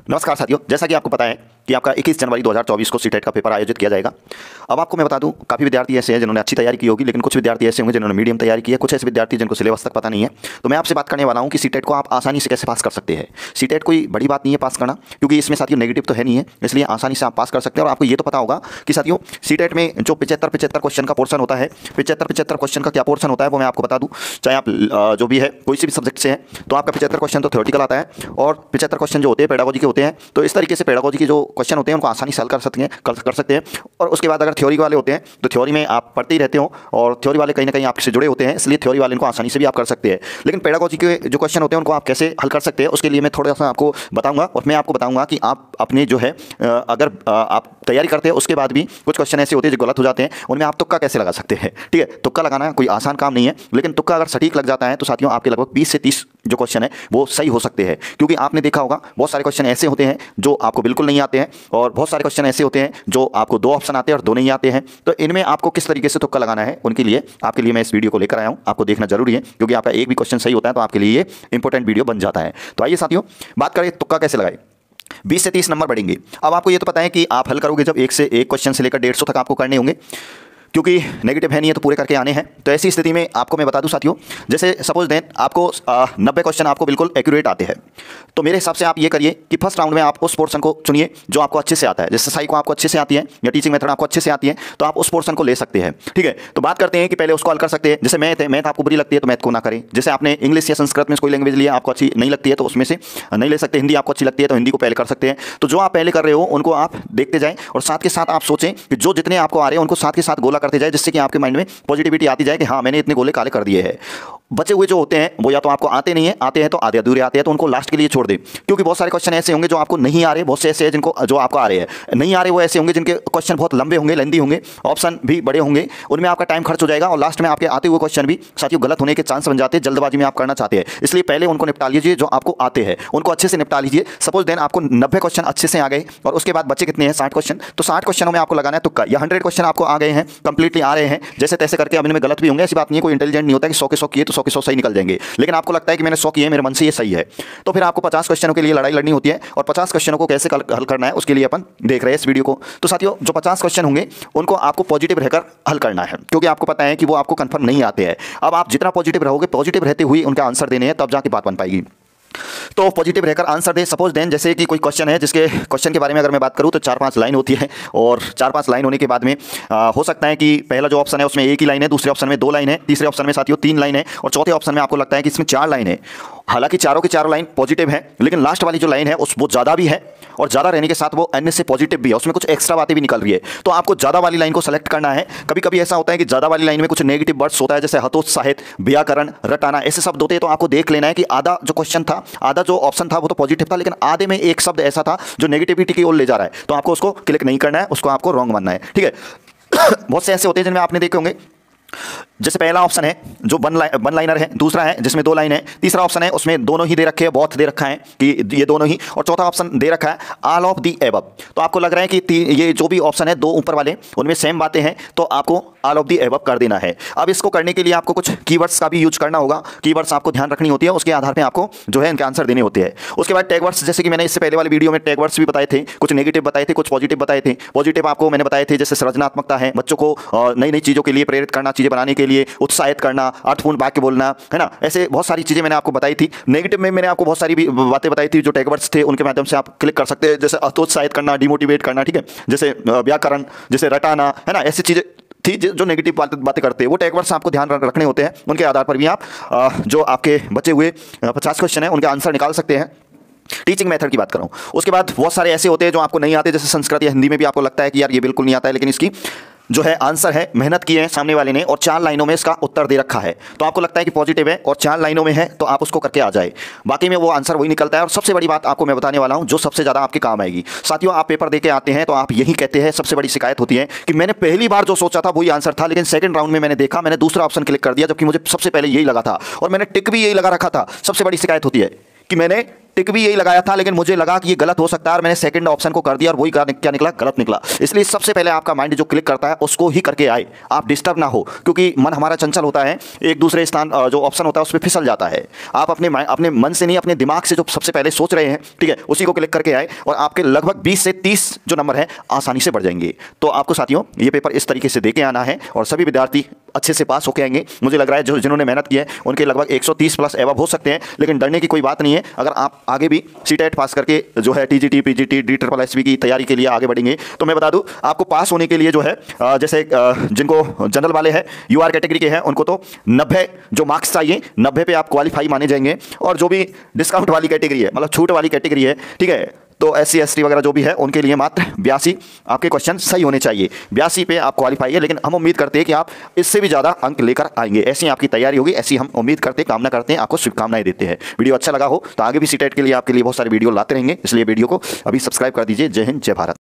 नमस्कार साथियों, जैसा कि आपको पता है कि आपका 21 जनवरी 2024 को सीटेट का पेपर आयोजित किया जाएगा। अब आपको मैं बता दूं, काफ़ी विद्यार्थी ऐसे हैं जिन्होंने अच्छी तैयारी की होगी, लेकिन कुछ विद्यार्थी ऐसे होंगे जिन्होंने मीडियम तैयारी की है, कुछ ऐसे विद्यार्थी जिनको सिलेबस तक पता नहीं है। तो मैं आपसे बात करने वाला हूं कि सीटेट को आप आसानी से कैसे पास कर सकते हैं। सीटेट कोई बड़ी बात नहीं है पास करना, क्योंकि इसमें साथियों नेगेटिव तो है नहीं है, इसलिए आसानी से आप पास कर सकते हैं। और आपको ये तो पता होगा कि साथियों सीटेट में जो 75 क्वेश्चन का पोर्सन होता है, 75 क्वेश्चन का क्या पोर्सन होता है वो मैं आपको बता दूं। चाहे आप जो भी है कोई सी भी सब्जेक्ट से है, तो आपका 75 क्वेश्चन तो थ्योरेटिकल आता है और 75 क्वेश्चन जो होते हैं पेडागोजी के होते हैं। तो इस तरीके से पेडागोजी के जो क्वेश्चन होते हैं उनको आसानी से हल कर सकते हैं। और उसके बाद अगर थ्योरी वाले होते हैं तो थ्योरी में आप पढ़ते ही रहते हो और थ्योरी वाले कहीं ना कहीं आपसे जुड़े होते हैं, इसलिए थ्योरी वाले इनको आसानी से भी आप कर सकते हैं। लेकिन पेडागोजी के जो क्वेश्चन होते हैं उनको आप कैसे हल कर सकते हैं उसके लिए मैं थोड़ा सा आपको बताऊंगा। और मैं आपको बताऊंगा कि आप अपने जो है अगर आप तैयारी करते हैं उसके बाद भी कुछ क्वेश्चन ऐसे होते हैं जो गलत हो जाते हैं, उनमें आप तुक्का कैसे लगा सकते हैं। ठीक है, तुक्का लगाना कोई आसान काम नहीं है, लेकिन तुक्का अगर सटीक लग जाता है तो साथियों आपके लगभग 20 से 30 जो क्वेश्चन है वो सही हो सकते हैं। क्योंकि आपने देखा होगा बहुत सारे क्वेश्चन ऐसे होते हैं जो आपको बिल्कुल नहीं आते हैं और बहुत सारे क्वेश्चन ऐसे होते हैं जो आपको 2 ऑप्शन आते हैं और 2 नहीं आते हैं। तो इनमें आपको किस तरीके से तुक्का लगाना है उनके लिए आपके लिए मैं इस वीडियो को लेकर आया हूं। आपको देखना जरूरी है, क्योंकि आपका एक भी क्वेश्चन सही होता है तो आपके लिए ये इंपॉर्टेंट वीडियो बन जाता है। तो आइए साथियों बात करें तुक्का कैसे लगाए। 20 से 30 नंबर बढ़ेंगे। अब आपको ये तो पता है कि आप हल करोगे जब एक क्वेश्चन से लेकर 150 तक आपको करने होंगे, क्योंकि नेगेटिव है नहीं है तो पूरे करके आने हैं। तो ऐसी स्थिति में आपको मैं बता दूं साथियों, जैसे सपोज दें आपको 90 क्वेश्चन आपको बिल्कुल एक्यूरेट आते हैं, तो मेरे हिसाब से आप ये करिए कि फर्स्ट राउंड में आप उस पोर्शन को चुनिए जो आपको अच्छे से आता है। जैसे साई को आपको अच्छे से आती है या टीचिंग मेथड आपको अच्छे से आती है, तो आप उस पोर्शन को ले सकते हैं। ठीक है, तो बात करते हैं कि पहले उसको हल कर सकते हैं। जैसे मैथ आपको बुरी लगती है तो मैथ को ना करें। जैसे आपने इंग्लिश या संस्कृत में कोई लैंग्वेज लिया आपको अच्छी नहीं लगती है तो उसमें से नहीं ले सकते। हिंदी आपको अच्छी लगती है तो हिंदी को पहले कर सकते हैं। तो जो आप पहले कर रहे हो उनको आप देखते जाएं और साथ के साथ आप सोचें कि जो जितने आपको आ रहे हैं उनको साथ के साथ गोला करते जाए, जिससे कि आपके माइंड में पॉजिटिविटी आती जाए कि हाँ मैंने इतने गोले काले कर दिए हैं। बचे हुए जो होते हैं वो या तो आपको आते नहीं है, आते हैं तो आधे अधूरे आते हैं, तो उनको लास्ट के लिए छोड़ दें। क्योंकि बहुत सारे क्वेश्चन ऐसे होंगे जो आपको नहीं आ रहे, बहुत से ऐसे हैं जिनको जो आपको आ रहे हैं। नहीं आ रहे वो ऐसे होंगे जिनके क्वेश्चन बहुत लंबे होंगे, लेंदी होंगे, ऑप्शन भी बड़े होंगे, उनमें आपका टाइम खर्च हो जाएगा और लास्ट में आपके आते हुए क्वेश्चन भी साथियों गलत होने के चांस बन जाते हैं। जल्दबाजी में आप करना चाहते हैं, इसलिए पहले उनको निपटा लीजिए जो आपको आते हैं, उनको अच्छे से निपटा लीजिए। सपोज देन आपको 90 क्वेश्चन अच्छे से आ गए और उसके बाद बचे कितने हैं 60 क्वेश्चन, तो 60 क्वेश्चनों में आपको लगाना है तुक्का। या 100 क्वेश्चन आपको आ गए हैं, कंप्लीटली आ रहे हैं, जैसे तैसे करके अब इनमें गलत भी होंगे, ऐसी बात नहीं है, कोई इंटेलिजेंट नहीं होता कि 100 के 100 किए तो 100 के 100 सही निकल जाएंगे। लेकिन आपको लगता है कि मैंने 100 किए, मेरे मन से ये सही है, तो फिर आपको 50 क्वेश्चनों के लिए लड़ाई लड़नी होती है। और 50 क्वेश्चनों को कैसे हल करना है उसके लिए अपन देख रहे हैं इस वीडियो को। तो साथियों जो 50 क्वेश्चन होंगे उनको आपको पॉजिटिव रहकर हल करना है, क्योंकि आपको पता है कि वो आपको कंफर्म नहीं आते हैं। अब आप जितना पॉजिटिव रहोगे, पॉजिटिव रहते हुए उनका आंसर देने हैं, तब जाके बात बन पाएगी। तो पॉजिटिव रहकर आंसर दे। सपोज देन जैसे कि कोई क्वेश्चन है जिसके क्वेश्चन के बारे में अगर मैं बात करूं तो 4-5 लाइन होती है और 4-5 लाइन होने के बाद में हो सकता है कि पहला जो ऑप्शन है उसमें 1 ही लाइन है, दूसरे ऑप्शन में 2 लाइन है, तीसरे ऑप्शन में साथियों 3 लाइन है और चौथे ऑप्शन में आपको लगता है कि इसमें 4 लाइन है। हालांकि चारों की चारों लाइन पॉजिटिव है, लेकिन लास्ट वाली जो लाइन है वो ज़्यादा भी है और ज़्यादा रहने के साथ वो अन्य से पॉजिटिव भी है, उसमें कुछ एक्स्ट्रा बातें भी निकल रही है। तो आपको ज़्यादा वाली लाइन को सेलेक्ट करना है। कभी कभी ऐसा होता है कि ज़्यादा वाली लाइन में कुछ नेगेटिव वर्ड्स होता है, जैसे हतोत्साहित, व्याकरण, रटाना, ऐसे शब्द होते हैं। तो आपको देख लेना है कि आधा जो क्वेश्चन था, आधा जो ऑप्शन था वो तो पॉजिटिव था, लेकिन आधे में एक शब्द ऐसा था जो नेगेटिविटी की ओर ले जा रहा है, तो आपको उसको क्लिक नहीं करना है, उसको आपको रॉन्ग मानना है। ठीक है बहुत से ऐसे होते हैं जिनमें आपने देखे होंगे, जैसे पहला ऑप्शन है जो वन लाइनर है, दूसरा है जिसमें 2 लाइन है, तीसरा ऑप्शन है उसमें दोनों ही दे रखे हैं, बहुत दे रखा है कि ये दोनों ही, और चौथा ऑप्शन दे रखा है ऑल ऑफ दी एबव। तो आपको लग रहा है कि ये जो भी ऑप्शन है 2 ऊपर वाले उनमें सेम बातें हैं, तो आपको ऑल ऑफ दी एबव कर देना है। अब इसको करने के लिए आपको कुछ कीवर्ड्स का भी यूज करना होगा, कीवर्ड्स आपको ध्यान रखनी होती है, उसके आधार पर आपको जो है इनके आंसर देने होते हैं। उसके बाद टैग वर्ड्स, जैसे कि मैंने इससे पहले वाली वीडियो में टैग वर्ड्स भी बताए थे, कुछ नेगेटिव बताए थे, कुछ पॉजिटिव बताए थे। पॉजिटिव आपको मैंने बताए थे जैसे सृजनात्मकता है, बच्चों को नई नई चीज़ों के लिए प्रेरित करना, चीज़ें बनाने के लिए उत्साहित करना, अर्थपूर्ण वाक्य बोलना, है ना, ऐसे बहुत सारी चीजें मैंने आपको बताई थी। नेगेटिव में मैंने आपको बहुत सारी भी बातें बताई थी जो टैग वर्ड्स थे, उनके माध्यम से आप क्लिक कर सकते हैं, जैसे हतोत्साहित करना, डिमोटिवेट करना, ठीक है, जैसे व्याकरण, जैसे रटाना, है ना, ऐसी चीजें थी जो नेगेटिव बातें करते हैं। वो टैग वर्ड्स आपको ध्यान रखने होते हैं, उनके आधार पर भी आप जो आपके बचे हुए 50 क्वेश्चन है उनके आंसर निकाल सकते हैं। टीचिंग मेथड की बात करूं, उसके बाद बहुत सारे ऐसे होते हैं जो आपको नहीं आते, जैसे संस्कृत या हिंदी में भी आपको लगता है कि यार ये बिल्कुल नहीं आता है, लेकिन इसकी जो है आंसर है, मेहनत की है सामने वाले ने और 4 लाइनों में इसका उत्तर दे रखा है, तो आपको लगता है कि पॉजिटिव है और 4 लाइनों में है, तो आप उसको करके आ जाए, बाकी में वो आंसर वही निकलता है। और सबसे बड़ी बात आपको मैं बताने वाला हूं जो सबसे ज़्यादा आपके काम आएगी। साथियों आप पेपर देके आते हैं तो आप यही कहते हैं, सबसे बड़ी शिकायत होती है कि मैंने पहली बार जो सोचा था वही आंसर था, लेकिन सेकंड राउंड में मैंने देखा, मैंने दूसरा ऑप्शन क्लिक कर दिया, जबकि मुझे सबसे पहले यही लगा था और मैंने टिक भी यही लगा रखा था। सबसे बड़ी शिकायत होती है कि मैंने टिक भी यही लगाया था, लेकिन मुझे लगा कि ये गलत हो सकता है और मैंने सेकंड ऑप्शन को कर दिया और वही क्या निकला, गलत निकला। इसलिए सबसे पहले आपका माइंड जो क्लिक करता है उसको ही करके आए, आप डिस्टर्ब ना हो, क्योंकि मन हमारा चंचल होता है, एक दूसरे स्थान जो ऑप्शन होता है उस पर फिसल जाता है। आप अपने मन से नहीं, अपने दिमाग से जो सबसे पहले सोच रहे हैं, ठीक है, उसी को क्लिक करके आए और आपके लगभग 20 से 30 जो नंबर है आसानी से बढ़ जाएंगे। तो आपको साथियों ये पेपर इस तरीके से देके आना है और सभी विद्यार्थी अच्छे से पास होके आएंगे। मुझे लग रहा है जिन्होंने मेहनत की है उनके लगभग 130 प्लस एवब हो सकते हैं, लेकिन डरने की कोई बात नहीं है। अगर आप आगे भी सीटेट पास करके जो है टीजीटी, पीजीटी, DSSS की तैयारी के लिए आगे बढ़ेंगे, तो मैं बता दूं आपको पास होने के लिए जो है जैसे जिनको जनरल वाले हैं, यूआर कैटेगरी के हैं, उनको तो 90 जो मार्क्स चाहिए, 90 पे आप क्वालिफाई माने जाएंगे। और जो भी डिस्काउंट वाली कैटेगरी है, मतलब छूट वाली कैटेगरी है, ठीक है, तो SC ST वगैरह जो भी है उनके लिए मात्र 82 आपके क्वेश्चन सही होने चाहिए। 82 पे आप क्वालिफाई है, लेकिन हम उम्मीद करते हैं कि आप इससे भी ज़्यादा अंक लेकर आएंगे। ऐसी आपकी तैयारी होगी, ऐसी हम उम्मीद करते हैं, कामना करते हैं, आपको शुभकामनाएं देते हैं। वीडियो अच्छा लगा हो तो आगे भी सीटेट के लिए आपके लिए बहुत सारे वीडियो लाते रहेंगे, इसलिए वीडियो को अभी सब्सक्राइब कर दीजिए। जय हिंद, जय भारत।